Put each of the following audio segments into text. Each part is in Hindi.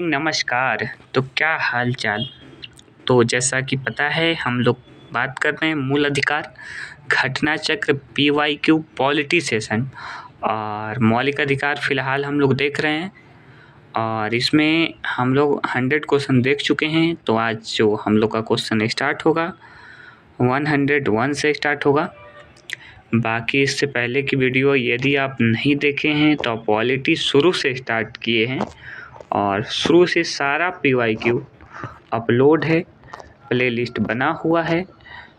नमस्कार। तो क्या हाल चाल। तो जैसा कि पता है हम लोग बात कर रहे हैं मूल अधिकार, घटना चक्र, PYQ, पॉलिटी सेशन और मौलिक अधिकार फ़िलहाल हम लोग देख रहे हैं और इसमें हम लोग 100 क्वेश्चन देख चुके हैं। तो आज जो हम लोग का क्वेश्चन स्टार्ट होगा 101 से स्टार्ट होगा। बाकी इससे पहले की वीडियो यदि आप नहीं देखे हैं तो पॉलिटी शुरू से स्टार्ट किए हैं और शुरू से सारा PYQ अपलोड है, प्लेलिस्ट बना हुआ है।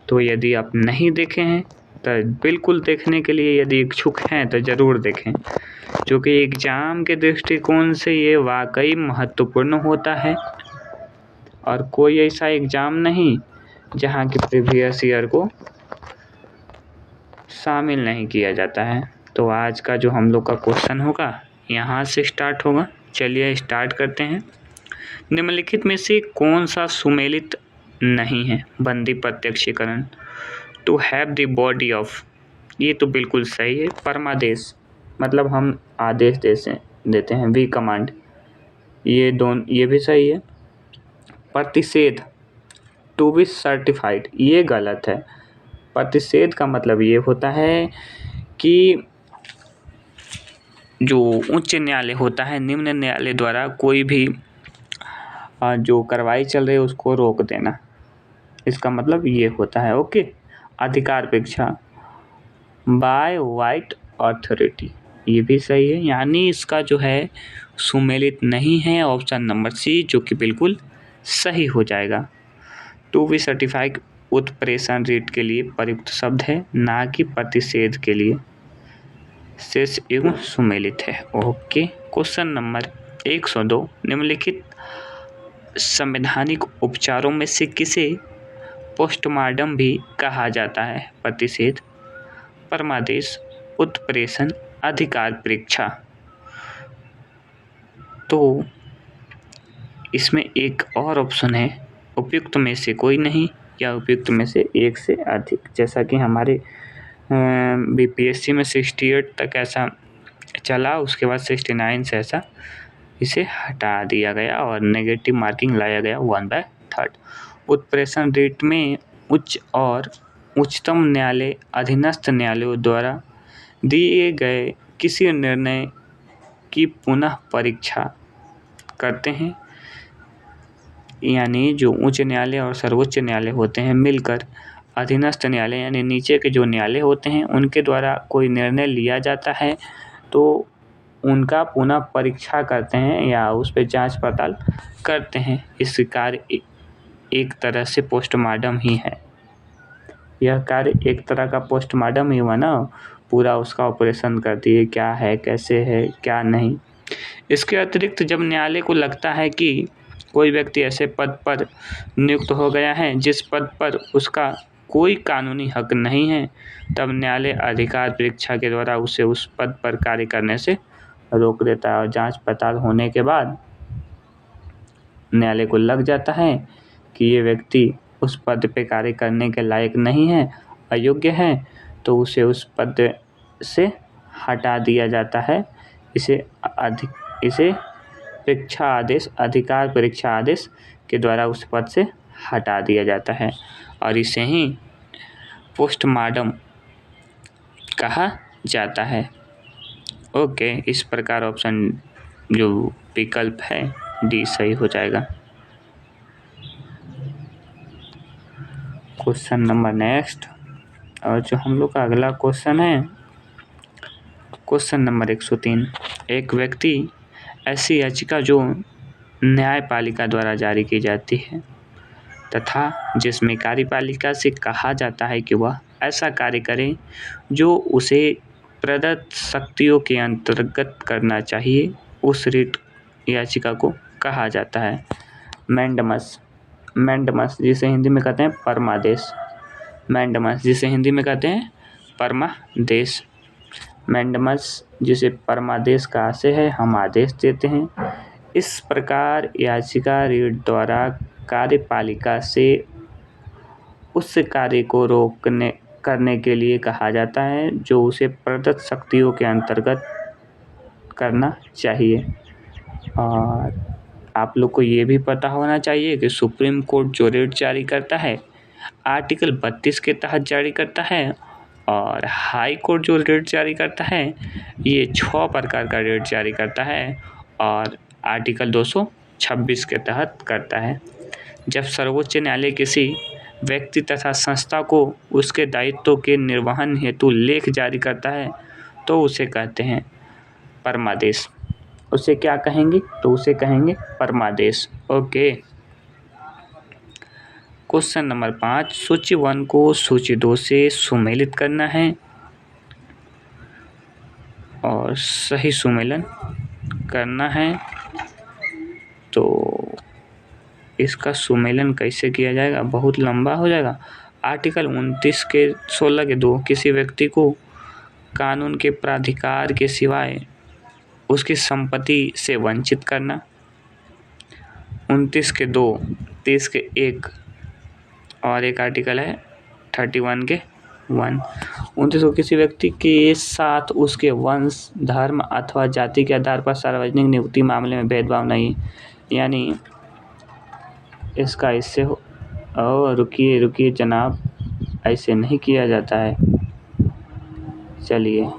तो यदि आप नहीं देखे हैं तो बिल्कुल देखने के लिए यदि इच्छुक हैं तो ज़रूर देखें, क्योंकि एग्ज़ाम के दृष्टिकोण से ये वाकई महत्वपूर्ण होता है और कोई ऐसा एग्ज़ाम नहीं जहाँ की प्रीवियस ईयर को शामिल नहीं किया जाता है। तो आज का जो हम लोग का क्वेश्चन होगा यहाँ से स्टार्ट होगा। चलिए स्टार्ट करते हैं। निम्नलिखित में से कौन सा सुमेलित नहीं है? बंदी प्रत्यक्षीकरण, to have the body of, ये तो बिल्कुल सही है। परमादेश मतलब हम आदेश देते हैं, वी कमांड, ये भी सही है। प्रतिषेध, टू बी सर्टिफाइड, ये गलत है। प्रतिषेध का मतलब ये होता है कि जो उच्च न्यायालय होता है, निम्न न्यायालय द्वारा कोई भी जो कार्रवाई चल रही है उसको रोक देना, इसका मतलब ये होता है। ओके। अधिकार पेक्षा, बाय वाइट अथॉरिटी, ये भी सही है। यानी इसका जो है सुमेलित नहीं है ऑप्शन नंबर सी, जो कि बिल्कुल सही हो जाएगा। टू बी सर्टिफाइड उत्प्रेषण रीट के लिए प्रयुक्त शब्द है, ना कि प्रतिषेध के लिए। शेष एवं सुमेलित है। ओके। क्वेश्चन नंबर 102, निम्नलिखित संवैधानिक उपचारों में से किसे पोस्टमार्टम भी कहा जाता है? प्रतिषेध, परमादेश, उत्प्रेषण, अधिकार परीक्षा। तो इसमें एक और ऑप्शन है, उपयुक्त में से कोई नहीं या उपयुक्त में से एक से अधिक। जैसा कि हमारे BPSC में 68 तक ऐसा चला, उसके बाद 69 से ऐसा इसे हटा दिया गया और नेगेटिव मार्किंग लाया गया 1/3। उत्प्रेषण रेट में उच्च और उच्चतम न्यायालय अधीनस्थ न्यायालयों द्वारा दिए गए किसी निर्णय की पुनः परीक्षा करते हैं। यानी जो उच्च न्यायालय और सर्वोच्च न्यायालय होते हैं मिलकर अधीनस्थ न्यायालय यानी नीचे के जो न्यायालय होते हैं उनके द्वारा कोई निर्णय लिया जाता है तो उनका पुनः परीक्षा करते हैं या उस पर जांच पड़ताल करते हैं। इस कार्य एक तरह से पोस्टमार्टम ही है। यह कार्य एक तरह का पोस्टमार्टम ही हुआ ना, पूरा उसका ऑपरेशन करती है, क्या है, कैसे है, क्या नहीं। इसके अतिरिक्त जब न्यायालय को लगता है कि कोई व्यक्ति ऐसे पद पर नियुक्त हो गया है जिस पद पर उसका कोई कानूनी हक नहीं है, तब न्यायालय अधिकार परीक्षा के द्वारा उसे उस पद पर कार्य करने से रोक देता है। और जांच पड़ताल होने के बाद न्यायालय को लग जाता है कि ये व्यक्ति उस पद पे कार्य करने के लायक नहीं है, अयोग्य है, तो उसे उस पद से हटा दिया जाता है। इसे परीक्षा आदेश, अधिकार परीक्षा आदेश के द्वारा उस पद से हटा दिया जाता है और इसे ही पोस्टमार्टम कहा जाता है। ओके। इस प्रकार ऑप्शन जो विकल्प है डी सही हो जाएगा। क्वेश्चन नंबर नेक्स्ट, और जो हम लोग का अगला क्वेश्चन है क्वेश्चन नंबर 103, एक व्यक्ति ऐसी याचिका जो न्यायपालिका द्वारा जारी की जाती है तथा जिसमें कार्यपालिका से कहा जाता है कि वह ऐसा कार्य करे जो उसे प्रदत्त शक्तियों के अंतर्गत करना चाहिए, उस रिट याचिका को कहा जाता है मैंडमस। मैंडमस जिसे हिंदी में कहते हैं परमादेश। मैंडमस जिसे हिंदी में कहते हैं परमादेश। मैंडमस जिसे परमादेश का आशय है, हम आदेश देते हैं। इस प्रकार याचिका रिट द्वारा कार्यपालिका से उस कार्य को करने के लिए कहा जाता है जो उसे प्रदत्त शक्तियों के अंतर्गत करना चाहिए। और आप लोग को ये भी पता होना चाहिए कि सुप्रीम कोर्ट जो रेट जारी करता है आर्टिकल 32 के तहत जारी करता है, और हाई कोर्ट जो रेट जारी करता है ये 6 प्रकार का रेट जारी करता है और आर्टिकल 226 के तहत करता है। जब सर्वोच्च न्यायालय किसी व्यक्ति तथा संस्था को उसके दायित्व के निर्वहन हेतु लेख जारी करता है तो उसे कहते हैं परमादेश। उसे क्या कहेंगे? तो उसे कहेंगे परमादेश। ओके। क्वेश्चन नंबर 5, सूची 1 को सूची 2 से सुमेलित करना है और सही सुमेलन करना है। तो इसका सुमेलन कैसे किया जाएगा? बहुत लंबा हो जाएगा। आर्टिकल 29 के 16 के 2 किसी व्यक्ति को कानून के प्राधिकार के सिवाय उसकी संपत्ति से वंचित करना। 29 के 2, 30 के 1 और एक आर्टिकल है 31 के 1। 29 को किसी व्यक्ति के साथ उसके वंश, धर्म अथवा जाति के आधार पर सार्वजनिक नियुक्ति मामले में भेदभाव नहीं, यानी इसका इससे हो। रुकिए जनाब, ऐसे नहीं किया जाता है। चलिए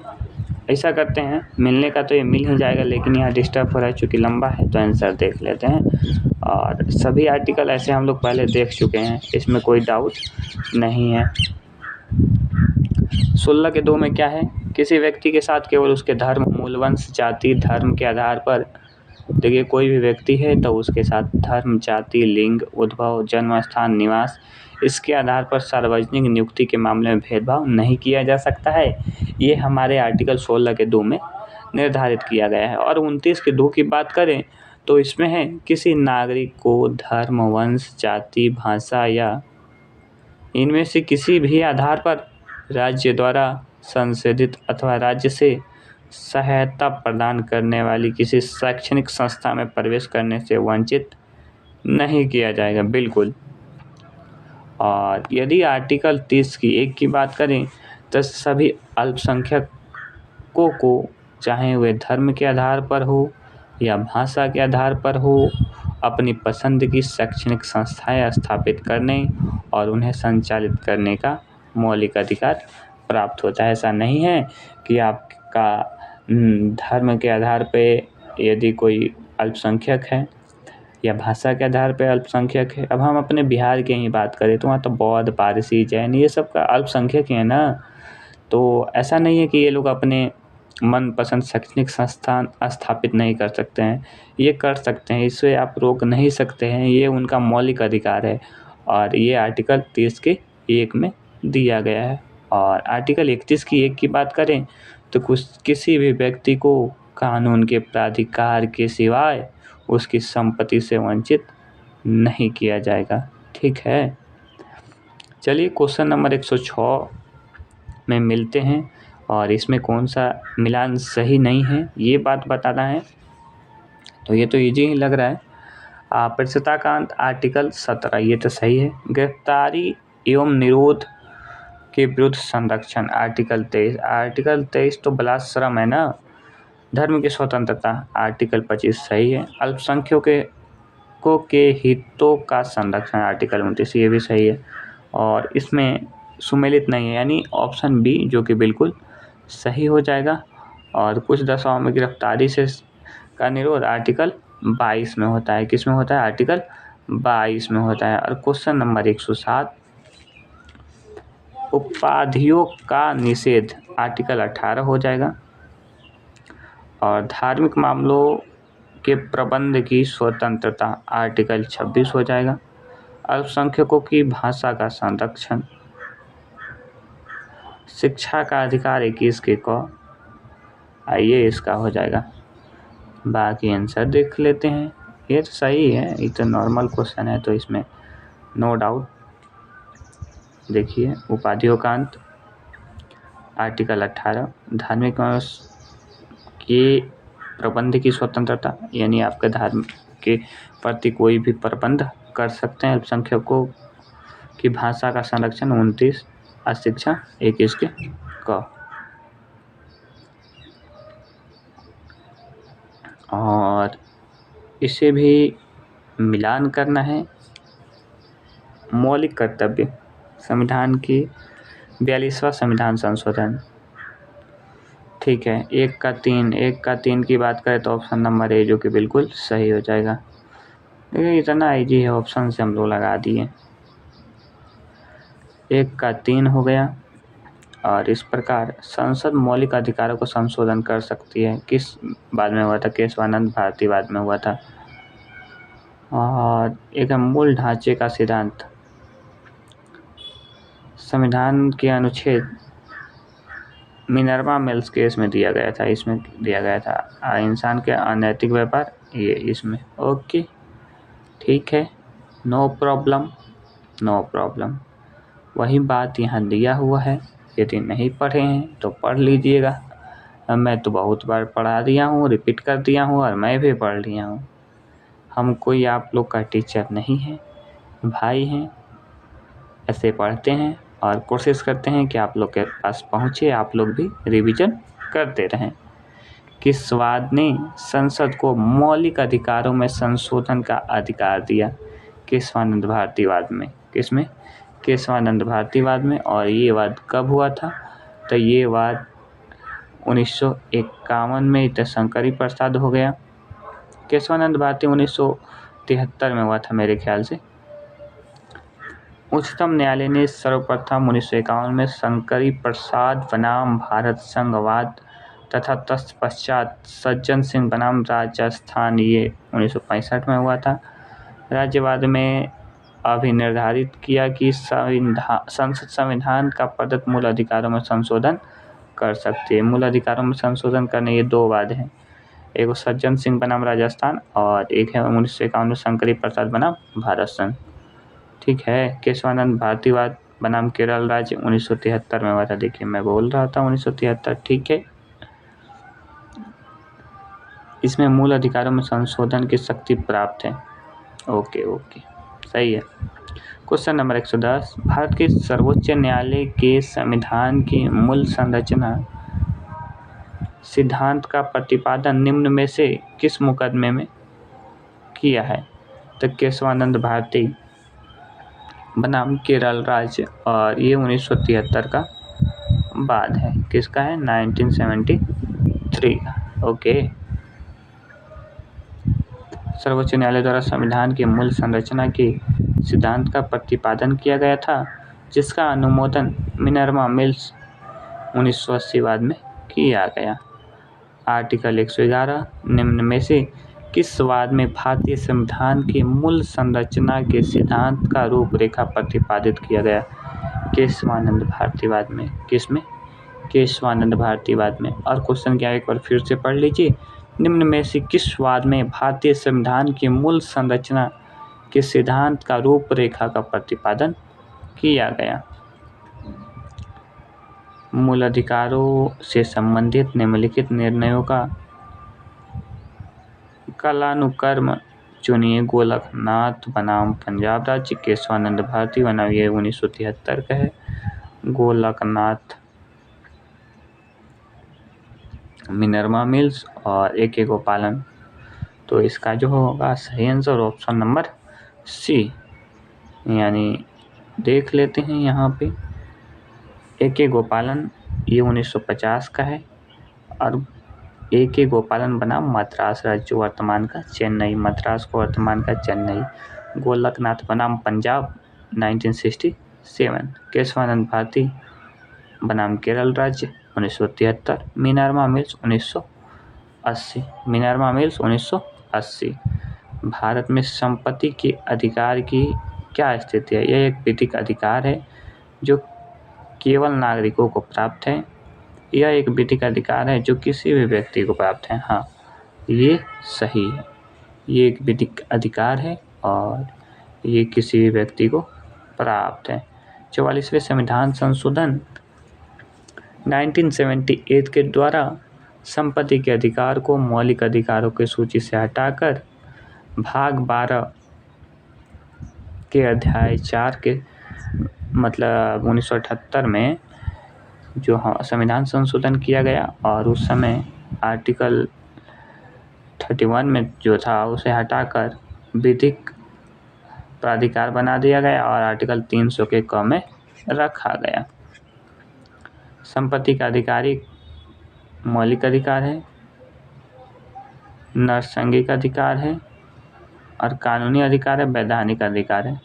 ऐसा करते हैं, मिलने का तो ये मिल ही जाएगा, लेकिन यहाँ डिस्टर्ब हो रहा है चूँकि लंबा है, तो आंसर देख लेते हैं। और सभी आर्टिकल ऐसे हम लोग पहले देख चुके हैं, इसमें कोई डाउट नहीं है। 16 के 2 में क्या है? किसी व्यक्ति के साथ केवल उसके धर्म, मूल वंश, जाति, धर्म के आधार पर, देखिए कोई भी व्यक्ति है तो उसके साथ धर्म, जाति, लिंग, उद्भव, जन्म स्थान, निवास, इसके आधार पर सार्वजनिक नियुक्ति के मामले में भेदभाव नहीं किया जा सकता है। ये हमारे आर्टिकल 16 के 2 में निर्धारित किया गया है। और 29 के 2 की बात करें तो इसमें है किसी नागरिक को धर्म, वंश, जाति, भाषा या इनमें से किसी भी आधार पर राज्य द्वारा संशोधित अथवा राज्य से सहायता प्रदान करने वाली किसी शैक्षणिक संस्था में प्रवेश करने से वंचित नहीं किया जाएगा, बिल्कुल। और यदि आर्टिकल 30 की 1 की बात करें तो सभी अल्पसंख्यकों को, चाहे वे धर्म के आधार पर हो या भाषा के आधार पर हो, अपनी पसंद की शैक्षणिक संस्थाएं स्थापित करने और उन्हें संचालित करने का मौलिक अधिकार प्राप्त होता है। ऐसा नहीं है कि आपका धर्म के आधार पे यदि कोई अल्पसंख्यक है या भाषा के आधार पे अल्पसंख्यक है। अब हम अपने बिहार की ही बात करें तो वहाँ तो बौद्ध, पारसी, जैन ये सब का अल्पसंख्यक ही है ना। तो ऐसा नहीं है कि ये लोग अपने मनपसंद शैक्षणिक संस्थान स्थापित नहीं कर सकते हैं, ये कर सकते हैं, इसे आप रोक नहीं सकते हैं, ये उनका मौलिक अधिकार है। और ये आर्टिकल 30 के 1 में दिया गया है। और आर्टिकल 31 की 1 की बात करें तो किसी भी व्यक्ति को कानून के प्राधिकार के सिवाय उसकी संपत्ति से वंचित नहीं किया जाएगा। ठीक है, चलिए क्वेश्चन नंबर 106 में मिलते हैं और इसमें कौन सा मिलान सही नहीं है ये बात बताना है। तो ये तो इजी ही लग रहा है। पृथ्वीकांत आर्टिकल 17 ये तो सही है। गिरफ्तारी एवं निरोध के विरुद्ध संरक्षण आर्टिकल 23। आर्टिकल 23 तो बलात्श्रम है ना। धर्म की स्वतंत्रता आर्टिकल 25 सही है। अल्पसंख्यकों के हितों का संरक्षण आर्टिकल 29 ये भी सही है। और इसमें सुमेलित नहीं है, यानी ऑप्शन बी जो कि बिल्कुल सही हो जाएगा। और कुछ दशाओं में गिरफ्तारी से का निरोध आर्टिकल 22 में होता है। किस में होता है? आर्टिकल 22 में होता है। और क्वेश्चन नंबर 107, उपाधियों का निषेध आर्टिकल 18 हो जाएगा। और धार्मिक मामलों के प्रबंध की स्वतंत्रता आर्टिकल 26 हो जाएगा। अल्पसंख्यकों की भाषा का संरक्षण, शिक्षा का अधिकार 21 के क, आइए इसका हो जाएगा। बाकी आंसर देख लेते हैं। ये तो सही है, ये तो नॉर्मल क्वेश्चन है तो इसमें नो डाउट। देखिए उपाधियों का अंत आर्टिकल 18, धार्मिक के प्रबंध की स्वतंत्रता, यानी आपके धर्म के प्रति कोई भी प्रबंध कर सकते हैं। अल्पसंख्यकों की भाषा का संरक्षण 29, शिक्षा 21 के क। और इसे भी मिलान करना है। मौलिक कर्तव्य संविधान की 42वां संविधान संशोधन। ठीक है, 1 का 3 की बात करें तो ऑप्शन नंबर ए जो कि बिल्कुल सही हो जाएगा। देखिए इतना ईजी है, ऑप्शन से हम लोग लगा दिए। 1 का 3 हो गया। और इस प्रकार संसद मौलिक अधिकारों को संशोधन कर सकती है। किस बाद में हुआ था? केशवानंद भारती बाद में हुआ था। और एक मूल ढांचे का सिद्धांत संविधान के अनुच्छेद मिनर्वा मिल्स केस में दिया गया था। इसमें दिया गया था इंसान के अनैतिक व्यापार, ये इसमें। ओके ठीक है, नो प्रॉब्लम नो प्रॉब्लम। वही बात यहाँ दिया हुआ है, यदि नहीं पढ़े हैं तो पढ़ लीजिएगा। मैं तो बहुत बार पढ़ा दिया हूँ, रिपीट कर दिया हूँ और मैं भी पढ़ लिया हूँ। हम कोई आप लोग का टीचर नहीं है, भाई हैं। ऐसे पढ़ते हैं और कोशिश करते हैं कि आप लोग के पास पहुँचे, आप लोग भी रिवीजन करते रहें। किसवाद ने संसद को मौलिक अधिकारों में संशोधन का अधिकार दिया? केशवानंद भारतीवाद में। किसमें? केशवानंद भारतीवाद में। और ये वाद कब हुआ था? तो ये वाद 1951 में शंकरी प्रसाद हो गया। केशवानंद भारती 1973 में हुआ था मेरे ख्याल से। उच्चतम न्यायालय ने सर्वप्रथम 1951 में शंकरी प्रसाद बनाम भारत संघवाद तथा तत्पश्चात सज्जन सिंह बनाम राजस्थान, ये 1965 में हुआ था। राज्यवाद में अभिनिर्धारित किया कि संसद संविधान का प्रदत्त मूल अधिकारों में संशोधन कर सकती है। मूल अधिकारों में संशोधन करने ये 2 वाद हैं, एक सज्जन सिंह बनाम राजस्थान और एक है 1951 में शंकरी प्रसाद बनाम भारत संघ। ठीक है, केशवानंद भारतीवाद बनाम केरल राज्य 1973 में हुआ था। देखिए मैं बोल रहा था 1973। ठीक है, इसमें मूल अधिकारों में संशोधन की शक्ति प्राप्त है। ओके सही है। क्वेश्चन नंबर 110, भारत के सर्वोच्च न्यायालय के संविधान की मूल संरचना सिद्धांत का प्रतिपादन निम्न में से किस मुकदमे में किया है? तो केशवानंद भारती बनाम केरल राज्य, और ये 1973 का बाद है। किसका है? 1973 का। ओके, सर्वोच्च न्यायालय द्वारा संविधान की मूल संरचना के सिद्धांत का प्रतिपादन किया गया था, जिसका अनुमोदन मिनर्वा मिल्स 1980 बाद में किया गया। आर्टिकल 111 निम्न में से किस वाद में भारतीय संविधान की मूल संरचना के सिद्धांत का रूपरेखा प्रतिपादित किया गया? केशवानंद भारतीवाद में। किसमें? केशवानंद भारतीवाद में। और क्वेश्चन क्या एक बार फिर से पढ़ लीजिए, निम्न में से किस वाद में भारतीय संविधान की मूल संरचना के सिद्धांत का रूपरेखा का प्रतिपादन किया गया? मूल अधिकारों से संबंधित निम्नलिखित निर्णयों का कालानुक्रम चुनिए। गोलकनाथ बनाम पंजाब राज्य, केशवानंद भारती बनाम, ये 1973 का है। गोलकनाथ मिनर्वा मिल्स और AK गोपालन। तो इसका जो होगा सही आंसर ऑप्शन नंबर सी, यानी देख लेते हैं यहाँ पे। AK गोपालन ये 1950 का है और AK गोपालन बनाम मद्रास राज्य जो वर्तमान का चेन्नई, मद्रास को वर्तमान का चेन्नई। गोलकनाथ बनाम पंजाब 1967। केशवानंद भारती बनाम केरल राज्य 1973। Minerva mills 1980। Minerva mills 1980। Bharat में संपत्ति के अधिकार की क्या स्थिति है? यह एक विधिक अधिकार है जो केवल नागरिकों को प्राप्त है। यह एक विधिक अधिकार है जो किसी भी व्यक्ति को प्राप्त है। हाँ, ये सही है, ये एक विधिक अधिकार है और ये किसी भी व्यक्ति को प्राप्त है। 44वें संविधान संशोधन 1978 के द्वारा संपत्ति के अधिकार को मौलिक अधिकारों की सूची से हटाकर भाग 12 के अध्याय 4 के मतलब 1978 में जो संविधान संशोधन किया गया और उस समय आर्टिकल 31 में जो था उसे हटाकर विधिक प्राधिकार बना दिया गया और आर्टिकल 300 के क में रखा गया। संपत्ति का अधिकारी मौलिक अधिकार है, नैसर्गिक अधिकार है और कानूनी अधिकार है, वैधानिक अधिकार है।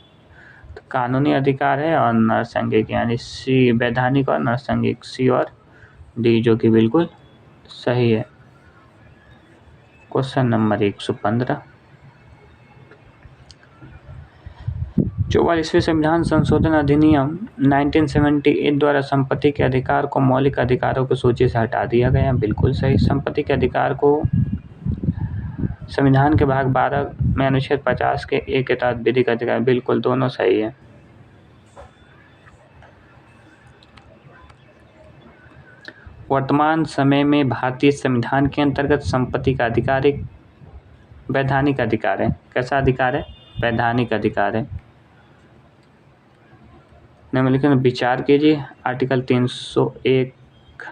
तो कानूनी अधिकार है और नैसर्गिक यानी सी, वैधानिक और नैसर्गिक सी और डी, जो कि बिल्कुल सही है। क्वेश्चन नंबर 115, 44वें संविधान संशोधन अधिनियम 1978 द्वारा संपत्ति के अधिकार को मौलिक अधिकारों की सूची से हटा दिया गया। बिल्कुल सही। संपत्ति के अधिकार को संविधान के भाग 12 में अनुच्छेद 50 के एक के तहत विधिक अधिकार, बिल्कुल दोनों सही है। वर्तमान समय में भारतीय संविधान के अंतर्गत संपत्ति का अधिकार एक वैधानिक अधिकार है। कैसा अधिकार है? वैधानिक अधिकार है। निम्नलिखित में विचार कीजिए। आर्टिकल 301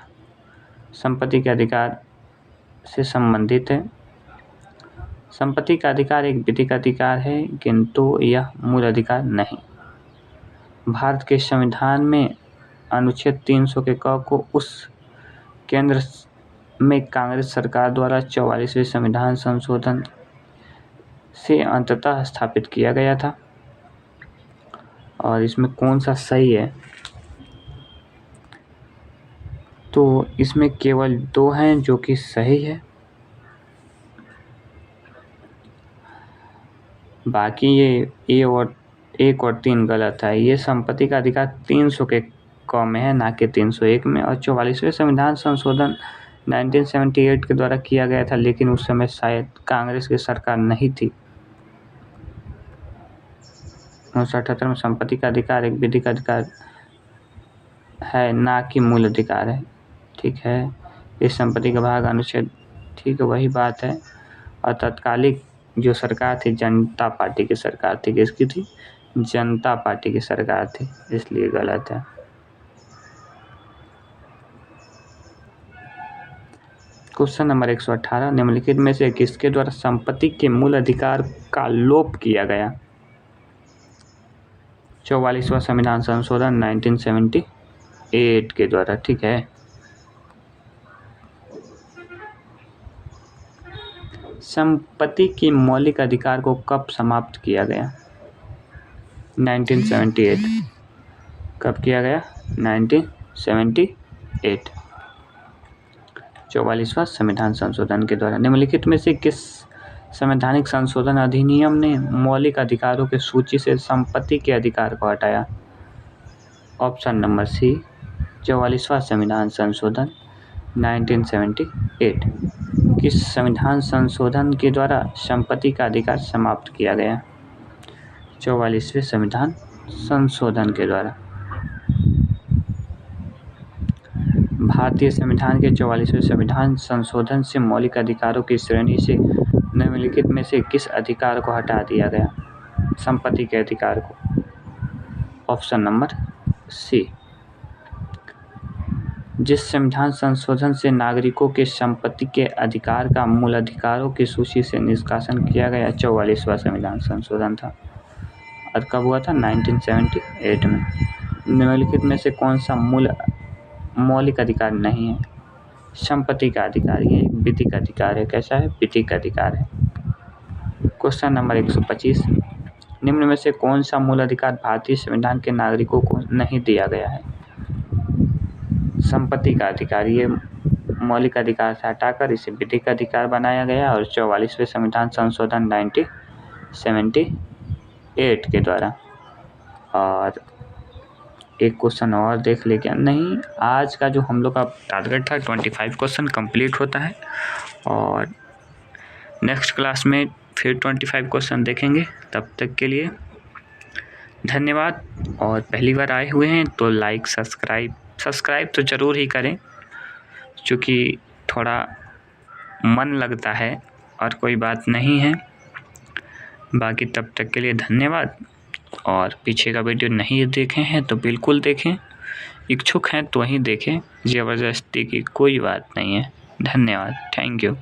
संपत्ति के अधिकार से संबंधित है। संपत्ति का अधिकार एक विधिक अधिकार है, किंतु यह मूल अधिकार नहीं। भारत के संविधान में अनुच्छेद 300 के क को उस केंद्र में कांग्रेस सरकार द्वारा 44वें संविधान संशोधन से अंततः स्थापित किया गया था। और इसमें कौन सा सही है? तो इसमें केवल 2 हैं जो कि सही है, बाकी ये और 1 और 3 गलत है। ये संपत्ति का अधिकार 300 के क में है, ना कि 301 में। और 44वें संविधान संशोधन 1978 के द्वारा किया गया था, लेकिन उस समय शायद कांग्रेस की सरकार नहीं थी। 1978 में संपत्ति का अधिकार एक विधिक अधिकार है, ना कि मूल अधिकार है। ठीक है। इस संपत्ति का भाग अनुच्छेद, ठीक है, वही बात है। और तत्कालिक जो सरकार थी जनता पार्टी की सरकार थी। किसकी थी? जनता पार्टी की सरकार थी, इसलिए गलत है। क्वेश्चन नंबर 118, निम्नलिखित में से किसके द्वारा संपत्ति के मूल अधिकार का लोप किया गया? 44वां संविधान संशोधन 1978 के द्वारा। ठीक है। संपत्ति के मौलिक अधिकार को कब समाप्त किया गया? 1978। कब किया गया? 1978। 44वां संविधान संशोधन के द्वारा। निम्नलिखित में से किस संवैधानिक संशोधन अधिनियम ने मौलिक अधिकारों की सूची से संपत्ति के अधिकार को हटाया? ऑप्शन नंबर सी, 44वां संविधान संशोधन 1978। किस संविधान संशोधन के द्वारा संपत्ति का अधिकार समाप्त किया गया? 44वें संविधान संशोधन के द्वारा। भारतीय संविधान के 44वें संविधान संशोधन से मौलिक अधिकारों की श्रेणी से निम्नलिखित में से किस अधिकार को हटा दिया गया? संपत्ति के अधिकार को। ऑप्शन नंबर सी, जिस संविधान संशोधन से नागरिकों के संपत्ति के अधिकार का मूल अधिकारों की सूची से निष्कासन किया गया 44वां संविधान संशोधन था। और कब हुआ था? 1978 में। निम्नलिखित में से कौन सा मौलिक अधिकार नहीं है? संपत्ति का अधिकार, ये एक विधिक अधिकार है। कैसा है? विधिक अधिकार है। क्वेश्चन नंबर 125, निम्न में से कौन सा मूल अधिकार भारतीय संविधान के नागरिकों को नहीं दिया गया है? संपत्ति का अधिकार, ये मौलिक अधिकार से हटाकर इसे विधिक अधिकार बनाया गया और 44वें संविधान संशोधन 1978 के द्वारा। और एक क्वेश्चन और देख ले क्या? नहीं, आज का जो हम लोग का टारगेट था 25 क्वेश्चन कंप्लीट होता है और नेक्स्ट क्लास में फिर 25 क्वेश्चन देखेंगे। तब तक के लिए धन्यवाद। और पहली बार आए हुए हैं तो लाइक सब्सक्राइब तो ज़रूर ही करें, क्योंकि थोड़ा मन लगता है और कोई बात नहीं है। बाकी तब तक के लिए धन्यवाद। और पीछे का वीडियो नहीं देखे हैं तो बिल्कुल देखें, इच्छुक हैं तो ही देखें, ज़बरदस्ती की कोई बात नहीं है। धन्यवाद। Thank you.